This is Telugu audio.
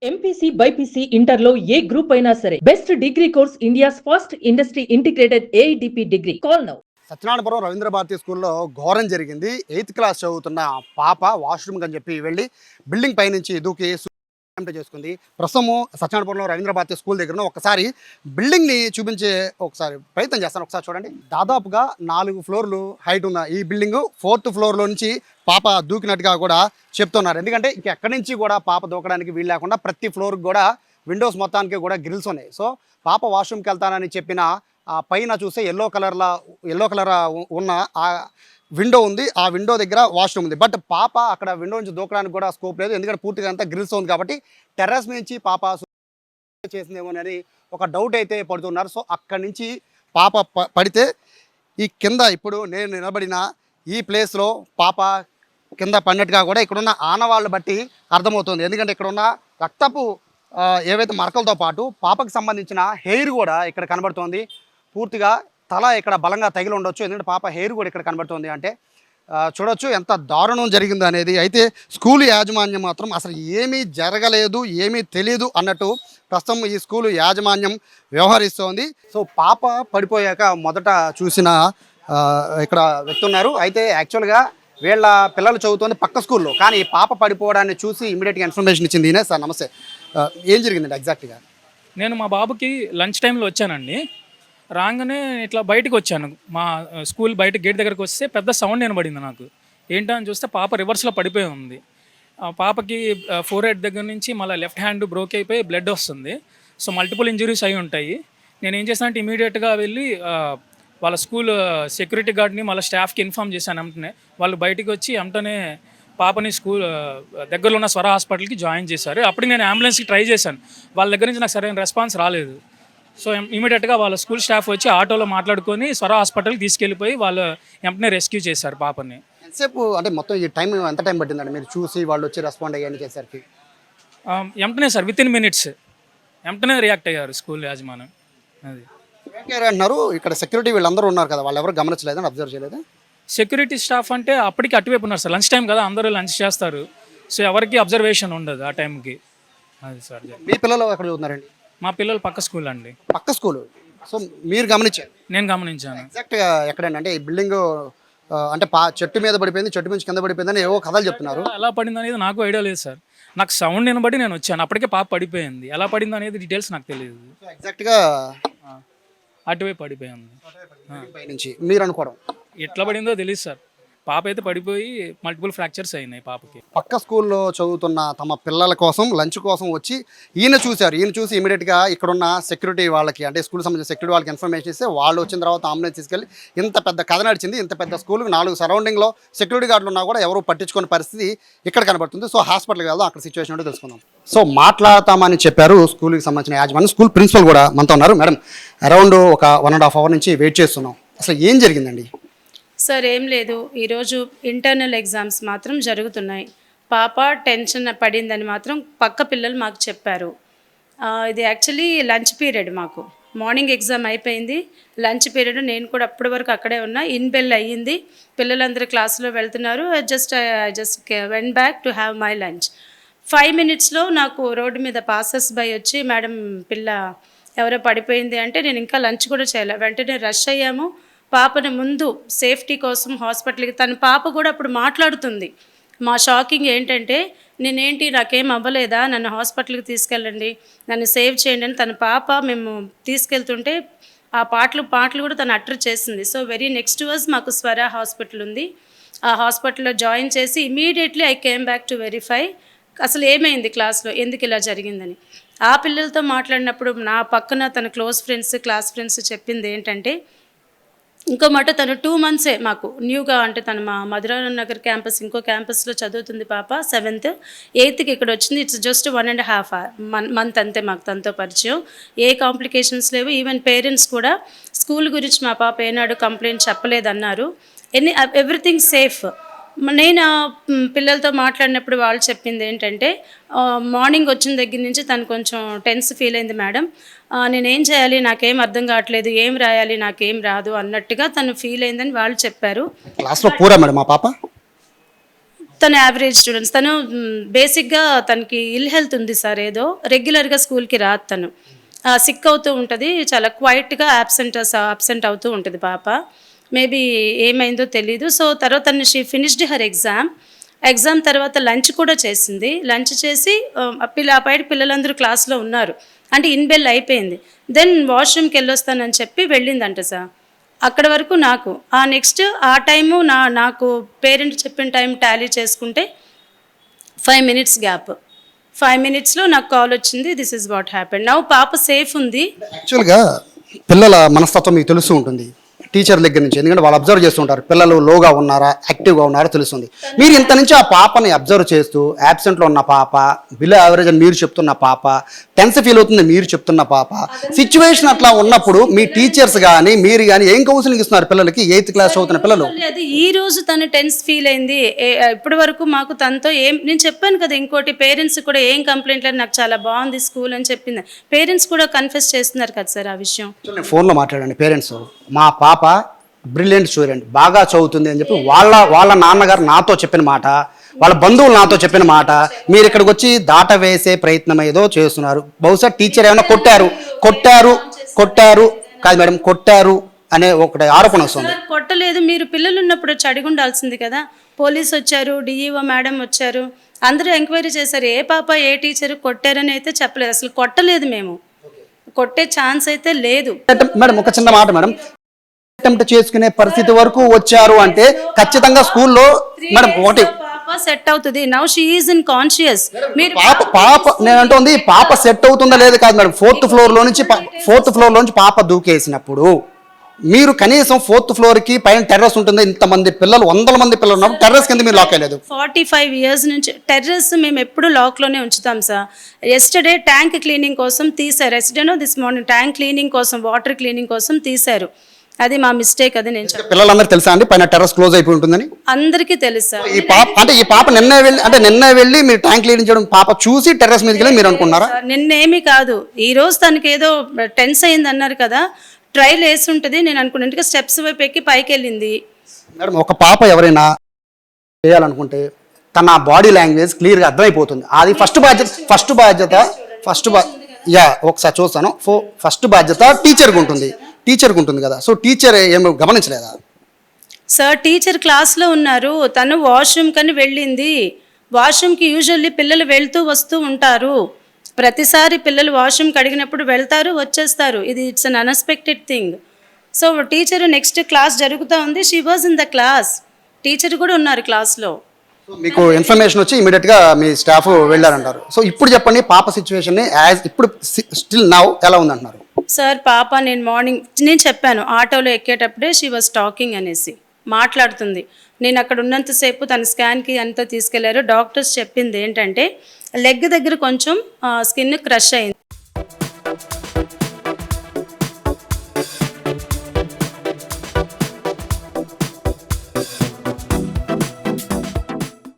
ఎంపీసీ బైపీసీ ఇంటర్లో ఏ గ్రూప్ అయినా సరే best degree course India's first industry integrated AIDP degree. Call now. Satyanarayanapuram Ravindra Bharati స్కూల్లో ఘోరం జరిగింది. 8th క్లాస్ చదువుతున్న పాప వాష్రూమ్ అని చెప్పి వెళ్ళి బిల్డింగ్ పైనుంచి దూకి అటెంప్ట్ చేసుకుంది. ప్రస్తుతం సత్యనారాయణపురంలో రవీంద్ర భారతి స్కూల్ దగ్గర ఒకసారి బిల్డింగ్ని చూపించే ఒకసారి ప్రయత్నం చేస్తాను. ఒకసారి చూడండి. దాదాపుగా 4 ఫ్లోర్లు హైట్ ఉన్న ఈ బిల్డింగ్ 4th ఫ్లోర్లో నుంచి పాప దూకినట్టుగా కూడా చెప్తున్నారు. ఎందుకంటే ఇంక ఎక్కడి నుంచి కూడా పాప దూకడానికి వీలు లేకుండా ప్రతి ఫ్లోర్కి కూడా విండోస్ మొత్తానికి కూడా గ్రిల్స్ ఉన్నాయి. సో పాప వాష్రూమ్కి వెళ్తానని చెప్పిన పైన చూస్తే ఎల్లో కలర్ ఉన్న ఆ విండో ఉంది. ఆ విండో దగ్గర వాష్రూమ్ ఉంది. బట్ పాప అక్కడ విండో నుంచి దూకడానికి కూడా స్కోప్ లేదు. ఎందుకంటే పూర్తిగా అంతా గ్రిల్స్ ఉంది కాబట్టి టెర్రస్ నుంచి పాప చేసిందేమో అని ఒక డౌట్ అయితే పడుతున్నారు. సో అక్కడి నుంచి పాప పడితే ఈ కింద ఇప్పుడు నేను నిలబడిన ఈ ప్లేస్లో పాప కింద పడినట్టుగా కూడా ఇక్కడున్న ఆనవాళ్ళు బట్టి అర్థమవుతుంది. ఎందుకంటే ఇక్కడున్న రక్తపు ఏవైతే మరకలతో పాటు పాపకు సంబంధించిన హెయిర్ కూడా ఇక్కడ కనబడుతోంది. పూర్తిగా తల ఇక్కడ బలంగా తగిలి ఉండొచ్చు. ఎందుకంటే పాప హెయిర్ కూడా ఇక్కడ కనబడుతుంది. అంటే చూడొచ్చు ఎంత దారుణం జరిగింది అనేది. అయితే స్కూల్ యాజమాన్యం మాత్రం అసలు ఏమీ జరగలేదు, ఏమీ తెలియదు అన్నట్టు ప్రస్తుతం ఈ స్కూలు యాజమాన్యం వ్యవహరిస్తోంది. సో పాప పడిపోయాక మొదట చూసిన ఇక్కడ వ్యక్తి ఉన్నారు. అయితే యాక్చువల్గా వీళ్ళ పిల్లలు చదువుతుంది పక్క స్కూల్లో, కానీ పాప పడిపోవడాన్ని చూసి ఇమీడియట్గా ఇన్ఫర్మేషన్ ఇచ్చింది ఈయనే. సార్ నమస్తే, ఏం జరిగిందండి ఎగ్జాక్ట్గా? నేను మా బాబుకి లంచ్ టైంలో వచ్చానండి. రాగానే ఇట్లా బయటకు వచ్చాను. మా స్కూల్ బయట గేట్ దగ్గరకు వస్తే పెద్ద సౌండ్ వినబడింది నాకు. ఏంటో అని చూస్తే పాప రివర్స్లో పడిపోయి ఉంది. పాపకి ఫోర్ హెడ్ దగ్గర నుంచి మళ్ళీ లెఫ్ట్ హ్యాండ్ బ్రోక్ అయిపోయి బ్లడ్ వస్తుంది. సో మల్టిపుల్ ఇంజరీస్ అయి ఉంటాయి. నేను ఏం చేశానంటే ఇమీడియట్గా వెళ్ళి వాళ్ళ స్కూల్ సెక్యూరిటీ గార్డ్ని మళ్ళీ స్టాఫ్కి ఇన్ఫామ్ చేశాను. వెంటనే వాళ్ళు బయటికి వచ్చి వెంటనే పాపని స్కూల్ దగ్గరలో ఉన్న స్వర హాస్పిటల్కి జాయిన్ చేశారు. అప్పటికి నేను అంబులెన్స్కి ట్రై చేశాను. వాళ్ళ దగ్గర నుంచి నాకు సరైన రెస్పాన్స్ రాలేదు. సో ఇమీడియట్గా వాళ్ళ స్కూల్ స్టాఫ్ వచ్చి ఆటోలో మాట్లాడుకొని స్వర హాస్పిటల్కి తీసుకెళ్ళిపోయి వాళ్ళు వెంటనే రెస్క్యూ చేశారు పాపని. ఎంతసేపు అంటే మొత్తం ఈ టైం ఎంత టైం పట్టిందండి మీరు చూసి వాళ్ళు వచ్చి రెస్పాండ్ అయ్యాని చేసరికి? వెంటనే సార్ విత్ ఇన్ మినిట్స్ వెంటనే రియాక్ట్ అయ్యారు స్కూల్ యాజమాన్యం. అది అంటున్నారు. ఇక్కడ సెక్యూరిటీ వీళ్ళందరూ ఉన్నారు కదా, వాళ్ళు ఎవరు గమనించలేదని అబ్జర్వ్ చేయలేదు? సెక్యూరిటీ స్టాఫ్ అంటే అప్పటికి అటువైపు ఉన్నారు సార్. లంచ్ టైం కదా, అందరూ లంచ్ చేస్తారు. సో ఎవరికి అబ్జర్వేషన్ ఉండదు ఆ టైంకి. అది సార్. మీ పిల్లలు ఎక్కడ చదువుతున్నారండి? మా పిల్లలు పక్క స్కూల్ అండి. పక్క స్కూల్. సో మీరు గమనించారు? నేను గమనించాను. ఎగ్జాక్ట్గా ఎక్కడండి? అంటే ఈ బిల్డింగ్ అంటే చెట్టు మీద పడిపోయింది, చెట్టు నుంచి కింద పడిపోయిందని ఏవో కథలు చెప్తున్నారు. ఎలా పడింది అనేది నాకు ఐడియా లేదు సార్. నాకు సౌండ్ వినబడి నేను వచ్చాను. అప్పటికే పాప పడిపోయింది. ఎలా పడింది అనేది డీటెయిల్స్ నాకు తెలియదు. ఎగ్జాక్ట్గా అటువైపు పడిపోయింది. నుంచి మీరు అనుకోవడం ఎట్లా పడిందో తెలియదు సార్. పాప అయితే పడిపోయి మల్టిపుల్ ఫ్రాక్చర్స్ అయినాయి పాపకి. పక్క స్కూల్లో చదువుతున్న తమ పిల్లల కోసం లంచ్ కోసం వచ్చి ఈయన చూశారు. ఈయన చూసి ఇమీడియట్గా ఇక్కడున్న సెక్యూరిటీ వాళ్ళకి, అంటే స్కూల్ సంబంధించిన సెక్యూరిటీ వాళ్ళకి ఇన్ఫర్మేషన్ ఇస్తే వాళ్ళు వచ్చిన తర్వాత అంబులెన్స్ తీసుకెళ్ళి ఇంత పెద్ద కథ నడిచింది. ఇంత పెద్ద స్కూల్కి 4 సరౌండింగ్లో సెక్యూరిటీ గార్డులు ఉన్నా కూడా ఎవరు పట్టించుకునే పరిస్థితి ఇక్కడ కనబడుతుంది. సో హాస్పిటల్కి వెళ్దాం, అక్కడ సిచ్యువేషన్ ఏంటో తెలుసుకుందాం. సో మాట్లాడతామని చెప్పారు స్కూల్కి సంబంధించిన యాజమాన్యం. స్కూల్ ప్రిన్సిపల్ కూడా మనతో ఉన్నారు. మేడం, అరౌండ్ ఒక 1.5 hour నుంచి వెయిట్ చేస్తున్నాం. అసలు ఏం జరిగిందండి? సార్ ఏం లేదు, ఈరోజు ఇంటర్నల్ ఎగ్జామ్స్ మాత్రం జరుగుతున్నాయి. పాప టెన్షన్ పడిందని మాత్రం పక్క పిల్లలు మాకు చెప్పారు. ఇది యాక్చువల్లీ లంచ్ పీరియడ్, మాకు మార్నింగ్ ఎగ్జామ్ అయిపోయింది, లంచ్ పీరియడ్. నేను కూడా అప్పటి వరకు అక్కడే ఉన్నా. ఇన్ బెల్ అయ్యింది, పిల్లలందరూ క్లాసులో వెళ్తున్నారు. Just went back to have my lunch. 5 minutesలో నాకు రోడ్డు మీద పాసెస్ బై వచ్చి, మేడం పిల్ల ఎవరో పడిపోయింది అంటే, నేను ఇంకా లంచ్ కూడా చేయలే. వెంటనే రష్ అయ్యాము. పాపని ముందు సేఫ్టీ కోసం హాస్పిటల్కి, తన పాప కూడా అప్పుడు మాట్లాడుతుంది. మా షాకింగ్ ఏంటంటే, నాకేం అవ్వలేదా, నన్ను హాస్పిటల్కి తీసుకెళ్ళండి, నన్ను సేవ్ చేయండి అని తన పాప మేము తీసుకెళ్తుంటే ఆ పాటలు కూడా తను అటర్ చేసింది. సో వెరీ నెక్స్ట్ వాజ్ మాకు స్వర హాస్పిటల్ ఉంది. ఆ హాస్పిటల్లో జాయిన్ చేసి immediately I came back to verify అసలు ఏమైంది క్లాస్లో, ఎందుకు ఇలా జరిగిందని. ఆ పిల్లలతో మాట్లాడినప్పుడు నా పక్కన తన క్లోజ్ ఫ్రెండ్స్, క్లాస్ ఫ్రెండ్స్ చెప్పింది ఏంటంటే, ఇంకో మాట తను 2 months మాకు న్యూగా, అంటే తను మా మధురానగర్ క్యాంపస్ ఇంకో క్యాంపస్లో చదువుతుంది పాప. 7th 8th ఇక్కడ వచ్చింది. ఇట్స్ జస్ట్ 1.5 month అంతే మాకు తనతో పరిచయం. ఏ కాంప్లికేషన్స్ లేవు. ఈవెన్ పేరెంట్స్ కూడా స్కూల్ గురించి మా పాప ఏనాడు కంప్లైంట్ చెప్పలేదన్నారు. Everything safe. నేను పిల్లలతో మాట్లాడినప్పుడు వాళ్ళు చెప్పింది ఏంటంటే, మార్నింగ్ వచ్చిన దగ్గర నుంచి తను కొంచెం టెన్స్ ఫీల్ అయింది మేడం, నేనేం చేయాలి, నాకేం అర్థం కావట్లేదు, ఏం రాయాలి, నాకేం రాదు అన్నట్టుగా తను ఫీల్ అయిందని వాళ్ళు చెప్పారు. క్లాస్లో పూరా మేడం మా పాప తను యావరేజ్ స్టూడెంట్స్, తను బేసిక్గా తనకి ఇల్ హెల్త్ ఉంది సార్, ఏదో రెగ్యులర్గా స్కూల్కి రాదు తను, సిక్ అవుతూ ఉంటుంది, చాలా క్వైట్గా అబ్సెంట్ అవుతూ ఉంటుంది పాప. మేబీ ఏమైందో తెలీదు. సో తర్వాత తను షీ ఫినిష్డ్ హర్ ఎగ్జామ్ తర్వాత లంచ్ కూడా చేసింది. లంచ్ చేసి బయట పిల్లలందరూ క్లాస్లో ఉన్నారు, అంటే ఇన్ బెల్ అయిపోయింది. దెన్ వాష్రూమ్కి వెళ్ళొస్తానని చెప్పి వెళ్ళిందంట సార్. అక్కడ వరకు నాకు నెక్స్ట్ ఆ టైము నాకు పేరెంట్ చెప్పిన టైం టాలీ చేసుకుంటే 5 minutes గ్యాప్. 5 minutesలో నాకు కాల్ వచ్చింది, this is what happened. Now పాప సేఫ్ ఉంది. యాక్చువల్గా పిల్లల మనస్తత్వం మీకు తెలుస్తూ ఉంటుంది టీచర్ దగ్గర నుంచి, ఎందుకంటే వాళ్ళు అబ్జర్వ్ చేస్తుంటారు పిల్లలు లోగా ఉన్నారా యాక్టివ్గా ఉన్నారా తెలుస్తుంది. మీరు ఇంత నుంచి ఆ పాపని అబ్జర్వ్ చేస్తూ యాబ్సెంట్లో ఉన్న పాప, బిలో యావరేజ్ అని మీరు చెప్తున్న పాప, టెన్స్ ఫీల్ అవుతుంది మీరు చెప్తున్న పాప, సిచ్యువేషన్ అట్లా ఉన్నప్పుడు మీ టీచర్స్ కానీ మీరు కానీ ఏం కౌన్సిలింగ్ ఇస్తున్నారు పిల్లలకి? 8th class చదువుతున్న పిల్లలు. అది ఈ రోజు తను టెన్స్ ఫీల్ అయింది. ఇప్పటి వరకు మాకు తనతో నేను చెప్పాను కదా, ఇంకోటి పేరెంట్స్ కూడా ఏం కంప్లైంట్ లేదు, నాకు చాలా బాగుంది స్కూల్ అని చెప్పింది. పేరెంట్స్ కూడా కన్ఫెస్ చేస్తున్నారు కదా సార్ ఆ విషయం. నేను ఫోన్లో మాట్లాడండి పేరెంట్స్, మా పాప బ్రిలియంట్ స్టూడెంట్, బాగా చదువుతుంది అని చెప్పి వాళ్ళ నాన్నగారు నాతో చెప్పిన మాట, వాళ్ళ బంధువులు నాతో చెప్పిన మాట, మీరు ఇక్కడికి వచ్చి దాట వేసే ప్రయత్నం ఏదో చేస్తున్నారు. బహుశా టీచర్ ఏమైనా కొట్టారు కాదు మేడం, కొట్టారు అనే ఒకటి ఆరోపణ వస్తుంది. కొట్టలేదు, మీరు పిల్లలు ఉన్నప్పుడు వచ్చి అడిగి ఉండాల్సింది కదా. పోలీస్ వచ్చారు, డిఈఓ మేడం వచ్చారు, అందరూ ఎంక్వైరీ చేశారు. ఏ పాప ఏ టీచర్ కొట్టారని అయితే చెప్పలేదు, అసలు కొట్టలేదు, మేము కొట్టే ఛాన్స్ అయితే లేదు. మేడం ఒక చిన్న మాట మేడం, అటెంప్ట్ చేసుకునే పరిస్థితి వరకు వచ్చారు అంటే ఖచ్చితంగా స్కూల్లో మేడం ఒకటి పాప సెట్ అవుతుంది. Now she is in conscious. మీరు పాప నేను అంటుంది పాప సెట్ అవుతుందా లేదు కాదు మేడం, 4th floor లోంచి పాప దూకేసినప్పుడు మీరు కనీసం 4th floor కి పైన టెర్రస్ ఉంటుంది, ఇంతమంది పిల్లలు 100 మంది పిల్లలు ఉన్నప్పుడు టెర్రస్ కింద మీరు లాక్ అయ్యలేదు. 45 years నుంచి టెర్రస్ మేము ఎప్పుడు లాక్లోనే ఉంచుతాం సార్. ఎస్టర్డే ట్యాంక్ క్లీనింగ్ కోసం తీశారు, ఎస్టర్డేనో దిస్ మార్నింగ్ ట్యాంక్ క్లీనింగ్ కోసం, వాటర్ క్లీనింగ్ కోసం తీశారు. అది మా మిస్టేక్, అది నేను చెప్పాను. పిల్లలందరూ తెలుసా అండి పైన టెర్రస్ క్లోజ్ అయిపోయి ఉంటుందని? అందరికీ తెలుసు సార్. ఈ పాప నిన్నే వెళ్ళి మీరు ట్యాంక్ క్లీన్ చేయడం పాప చూసి టెర్రస్ మీదకి వెళ్ళి మీరు అనుకున్నారా? నిన్నేమి కాదు, ఈ రోజు తనకి ఏదో టెన్స్ అయింది అన్నారు కదా, ట్రైల్ వేసి ఉంటుంది నేను అనుకున్నాను. ఇంకా స్టెప్స్ వైపు ఎక్కి పైకి వెళ్ళింది. మేడం ఒక పాప ఎవరైనా చేయాలనుకుంటే తన బాడీ లాంగ్వేజ్ క్లియర్గా అర్థమైపోతుంది. అది ఫస్ట్ బాధ్యత ఒకసారి చూస్తాను. ఫస్ట్ బాధ్యత టీచర్కి ఉంటుంది కదా. సో టీచర్ ఏమో గమనించలేదా సార్? టీచర్ క్లాస్లో ఉన్నారు, తను వాష్రూమ్ కని వెళ్ళింది. వాష్రూమ్కి యూజువల్లీ పిల్లలు వెళ్తూ వస్తూ ఉంటారు, ప్రతిసారి పిల్లలు వాష్రూమ్కి అడిగినప్పుడు వెళ్తారు వచ్చేస్తారు. ఇది it's an unexpected thing. So teacher next class జరుగుతూ ఉంది, she was in the class, teacher కూడా ఉన్నారు క్లాస్లో. మీకు ఇన్ఫర్మేషన్ వచ్చి ఇమీడియట్గా మీ స్టాఫ్ వెళ్ళారంటారు. సో ఇప్పుడు చెప్పండి పాప సిచ్యువేషన్ని ఇప్పుడు స్టిల్ నౌ ఎలా ఉందంటున్నారు? సార్ పాప నేను చెప్పాను ఆటోలో ఎక్కేటప్పుడే షీ వాజ్ టాకింగ్ అనేసి మాట్లాడుతుంది. నేను అక్కడ ఉన్నంతసేపు తన స్కాన్కి అంతా తీసుకెళ్లారు. డాక్టర్స్ చెప్పింది ఏంటంటే లెగ్ దగ్గర కొంచెం స్కిన్ క్రష్ అయింది.